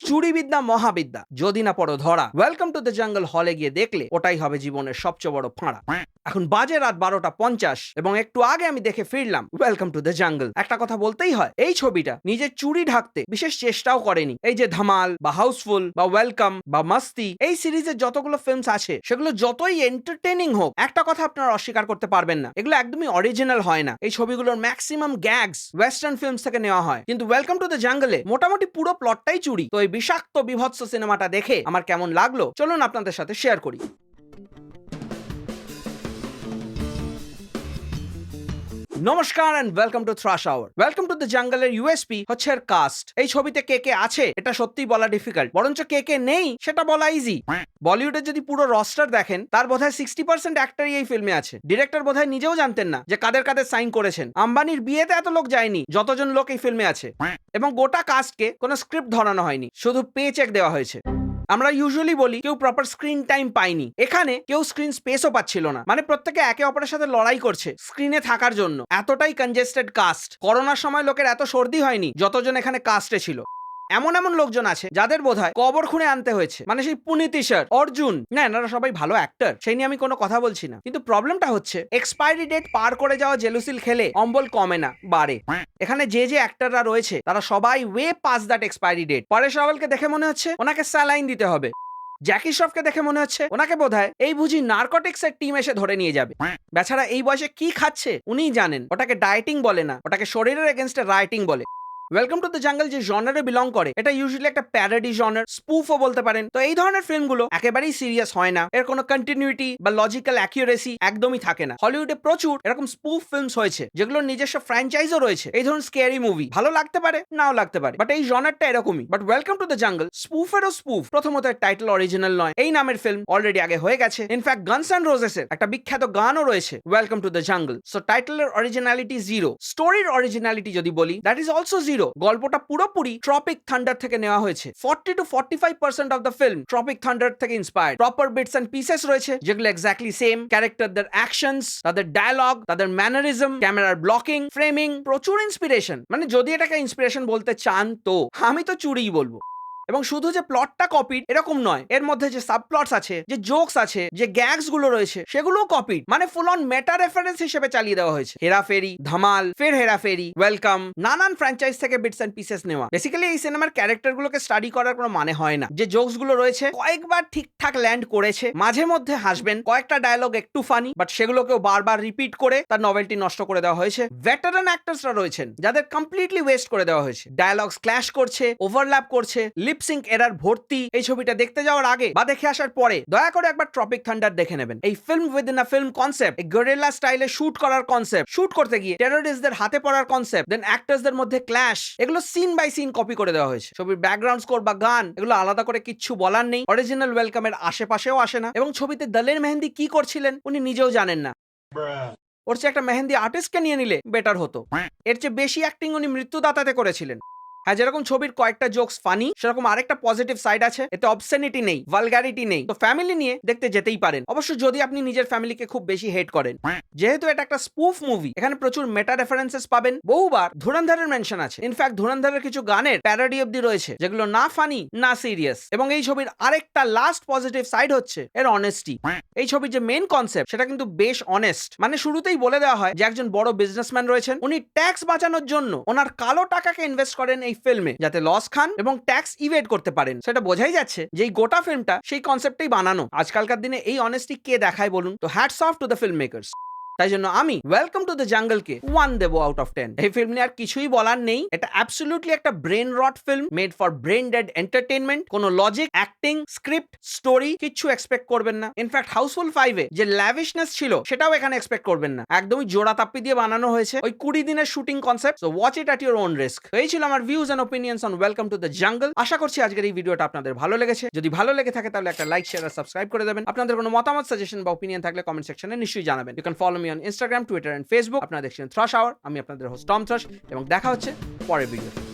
চুরিবিদ্যা মহাবিদ্যা, যদি না পড়ো ধরা। ওয়েলকাম টু দ্য জঙ্গল হলে গিয়ে দেখলে ওটাই হবে জীবনের সবচেয়ে বড় ফাঁড়া। এখন বাজে রাত 12:50 এবং একটু আগে আমি দেখে ফিরলাম ওয়েলকাম টু দ্য জঙ্গল। একটা কথা বলতেই হয়, এই ছবিটা নিজের চুরি ঢাকতে বিশেষ চেষ্টাও করেনি। এই যে ধামাল বা হাউসফুল বা ওয়েলকাম বা মাস্তি, এই সিরিজের যতগুলো ফিল্মস আছে সেগুলো যতই এন্টারটেইনিং হোক, একটা কথা আপনারা অস্বীকার করতে পারবেন না, এগুলো একদমই অরিজিনাল হয় না। এই ছবিগুলোর ম্যাক্সিমাম গ্যাগস ওয়েস্টার্ন ফিল্মস থেকে নেওয়া হয়, কিন্তু ওয়েলকাম টু দ্য জঙ্গলে মোটামুটি পুরো প্লটটাই চুরি। তো এই বিষাক্ত বিভৎস সিনেমাটা দেখে আমার কেমন লাগলো চলুন আপনাদের সাথে শেয়ার করি। নমস্কার and welcome to Thrash Hour. Welcome to the জঙ্গলের ইউএসপি হচ্ছে এর কাস্ট। এই ছবিতে কে কে আছে এটা সত্যিই বলা ডিফিকাল্ট, বরঞ্চ কে কে নেই সেটা বলা ইজি। বলিউডের যদি পুরো রস্টার দেখেন, তার বোধহয় 60% অ্যাক্টরই এই ফিল্মে আছে। ডিরেক্টর বোধহয় নিজেও জানতেন না যে কাদের কাদের সাইন করেছেন। আম্বানির বিয়েতে এত লোক যায়নি যতজন লোক এই ফিল্মে আছে, এবং গোটা কাস্টকে কোনো স্ক্রিপ্ট ধরানো হয়নি, শুধু পে চেক দেওয়া হয়েছে। আমরা ইউজুয়ালি বলি কেউ প্রপার স্ক্রিন টাইম পায়নি, এখানে কেউ স্ক্রিন স্পেসও পাচ্ছিল না। মানে প্রত্যেকে একে অপরের সাথে লড়াই করছে স্ক্রিনে থাকার জন্য। এতটাই কনজেস্টেড কাস্ট, করোনার সময় লোকের এত সর্দি হয়নি যতজন এখানে কাস্টে ছিল। এমন এমন লোকজন আছে যাদের বোধহয় কবর খুঁড়ে আনতে হয়েছে, মানে সেই পুনিতি স্যার, অর্জুন, না এনারা সবাই ভালো অ্যাক্টর, সেই নিয়ে আমি কোনো কথা বলছি না। কিন্তু প্রবলেমটা হচ্ছে এক্সপায়ারি ডেট পার করে যাওয়া জেলুসিল খেলে অম্বল কমে না, বাড়ে। এখানে যে যে অ্যাক্টররা রয়েছে তারা সবাই way past that expiry date. Paresh রাওয়ালকে দেখে মনে হচ্ছে ওনাকে স্যালাইন দিতে হবে। জ্যাকি শ্রফকে দেখে মনে হচ্ছে ওনাকে বোধহয় এই বুঝি নার্কোটিক্স এর টিম এসে ধরে নিয়ে যাবে। বেচারা এই বয়সে কি খাচ্ছে উনিই জানেন। ওটাকে ডায়েটিং বলে না, ওটাকে শরীরের এগেনস্টে রাইটিং বলে। ওয়েলকাম টু দ্য জঙ্গল যে জনারে বিলং করে, এটা ইউজুয়ালি একটা প্যারোডি জনার, স্পুফও বলতে পারেন। তো এই ধরনের ফিল্মগুলো একেবারেই সিরিয়াস হয় না, এর কোনো কন্টিনিউটি বা লজিক্যাল অ্যাকিউরেসি একদমই থাকে না। হলিউডে প্রচুর এরকম স্পুফ ফিল্মস হয়েছে যেগুলোর নিজস্ব ফ্র্যাঞ্চাইজও রয়েছে। এই ধরুন স্কেয়ারি মুভি, ভালো লাগতে পারে নাও লাগতে পারে, বাট এই জনারটা এরকমই। বাট ওয়েলকাম টু দ্য জঙ্গল স্পুফেরও স্পুফ। প্রথমত এর টাইটেল অরিজিনাল নয়, এই নামের ফিল্ম অলরেডি আগে হয়ে গেছে। ইনফ্যাক্ট গানস অ্যান্ড রোজেসের একটা বিখ্যাত গানও রয়েছে welcome to the jungle. So টাইটেলের অরিজিনালিটি জিরো, স্টোরির অরিজিনালিটি যদি বলি দ্যাট ইজ অলসো জিরো। গল্পটা পুরোপুরি ট্রপিক থান্ডার থেকে নেওয়া হয়েছে। 40 to 45% of the film Tropic Thunder থেকে inspired. Proper bits and pieces রয়েছে যেগুলো এক্স্যাক্টলি সেম। ক্যারেক্টারদের অ্যাকশনস, তাদের ডায়ালগ, তাদের ম্যানারিজম, ক্যামেরার ব্লকিং, ফ্রেমিং, প্রচুর ইন্সপিরেশন। মানে যদি এটাকে ইন্সপিরেশন বলতে চান তো আমি তো চুরিই বলবো। এবং শুধু যে প্লটটা কপিড এরকম নয়, এর মধ্যে যে সাবপ্লটস আছে, যে জোকস আছে, যে গ্যাগস গুলো রয়েছে সেগুলোও কপিড। মানে ফুল অন মেটা রেফারেন্স হিসেবে চালিয়ে দেওয়া হয়েছে। হেরাফেরি, ধামাল, ফের হেরাফেরি, ওয়েলকাম, নানান ফ্র্যাঞ্চাইজ থেকে বিটস এন্ড পিসেস নেওয়া। বেসিক্যালি এই সিনেমার ক্যারেক্টার গুলোকে স্টাডি করার কোনো মানে হয় না। যে জোকস গুলো রয়েছে কয়েকবার ঠিকঠাক ল্যান্ড করেছে, মাঝে মধ্যে হাসবেন, কয়েকটা ডায়লগ একটু ফানি, বাট সেগুলোকেও বারবার রিপিট করে তার নভেলটি নষ্ট করে দেওয়া হয়েছে। ভেটারান অ্যাক্টরসরা রয়েছেন যাদের কমপ্লিটলি ওয়েস্ট করে দেওয়া হয়েছে। ডায়লগস ক্ল্যাশ করছে, ওভারল্যাপ করছে, লিপসিঙ্ক এরার ভর্তি। এই ছবিটা দেখতে যাওয়ার আগে বা দেখে আসার পরে দয়া করে একবার ট্রপিক থান্ডার দেখে নেবেন। এই film within a film concept, এই গরিলা স্টাইলে শুট করার কনসেপ্ট, শুট করতে গিয়ে টেররিস্টদের হাতে পড়ার কনসেপ্ট, দেন অ্যাক্টরসদের মধ্যে ক্ল্যাশ, এগুলো সিন বাই সিন কপি করে দেওয়া হয়েছে। ছবির ব্যাকগ্রাউন্ড স্কোর বা গান এগুলো আলাদা করে কিচ্ছু বলার নেই, অরিজিনাল ওয়েলকামের আশেপাশেও আসে না। এবং ছবিতে দলের মেহেন্দি কি করছিলেন উনি নিজেও জানেন না। ওর চেয়ে একটা মেহেন্দি আর্টিস্টকে নিয়ে নিলে বেটার হতো। এর চেয়ে বেশি অ্যাক্টিং উনি মৃত্যুদাতাতে করেছিলেন। হ্যাঁ, যেরকম ছবির কয়েকটা জোকস ফানি, সেরকম আরেকটা পজিটিভ সাইড আছে, এতে অবসেনিটি নেই, ভালগারিটি নেই। তো ফ্যামিলি নিয়ে দেখতে যেতেই পারেন, অবশ্য যদি আপনি নিজের ফ্যামিলিকে খুব বেশি হেট করেন। যেহেতু এটা একটা স্পুফ মুভি, এখানে প্রচুর মেটা রেফারেন্সেস পাবেন। বহুবার ধুরন্ধরের মেনশন আছে। ইনফ্যাক্ট ধুরন্ধরের কিছু গানের প্যারোডি অবধি রয়েছে যেগুলো না ফানি না সিরিয়াস। এবং এই ছবির আরেকটা লাস্ট পজিটিভ সাইড হচ্ছে এর অনেস্টি। এই ছবির যে মেইন কনসেপ্ট সেটা কিন্তু বেশ অনেস্ট। মানে শুরুতেই বলে দেওয়া হয় যে একজন বড় বিজনেসম্যান রয়েছেন, উনি ট্যাক্স বাঁচানোর জন্য ওনার কালো টাকাকে ইনভেস্ট করেন এই ফিল্মে, যাতে লস খান এবং ট্যাক্স ইভেড করতে পারেন। সেটা বোঝাই যাচ্ছে যে এই গোটা ফিল্মটা সেই কনসেপ্টেই বানানো। আজকালকার দিনে এই অনেস্টি কে দেখায় বলুন? তো hats off to the film makers. তাই জন্য আমি ওয়েলকাম টু দ্য জঙ্গলকে 1 দেব আউট অফ 10। এই ফিল্ম নিয়ে আর কিছুই বলার নেই। এটা অ্যাবসলিউটলি একটা brain rod film made for brain dead entertainment. কোনো লজিক, অ্যাক্টিং, স্ক্রিপ্ট, স্টোরি কিচ্ছু এক্সপেক্ট করবেন না। ইনফ্যাক্ট হাউসফুল 5 এ যে ল্যাভিশনেস ছিল সেটাও এখানে এক্সপেক্ট করবেন না। একদমই জোড়া তাপ্পি দিয়ে বানানো হয়েছে, ওই 20 দিনের shooting concept. So watch it at your own risk. এই ছিল আমার views and opinions on welcome to the jungle. আশা করছি আজকের এই ভিডিওটা আপনাদের ভালো লেগেছে। যদি ভালো লেগে থাকে তাহলে একটা লাইক, শেয়ার আর সাবস্ক্রাইব করে দেবেন। আপনাদের কোনো মতামত, সাজেশন বা ওপিনিয়ন থাকলে কমেন্ট সেকশনে নিশ্চয়ই জানাবেন। You can follow me on Instagram, Twitter and Facebook. আপনারা দেখছেন থ্রাশ আওয়ার। আমি আপনাদের হোস্ট টম থ্রাশ এবং দেখা হচ্ছে পরের ভিডিওতে।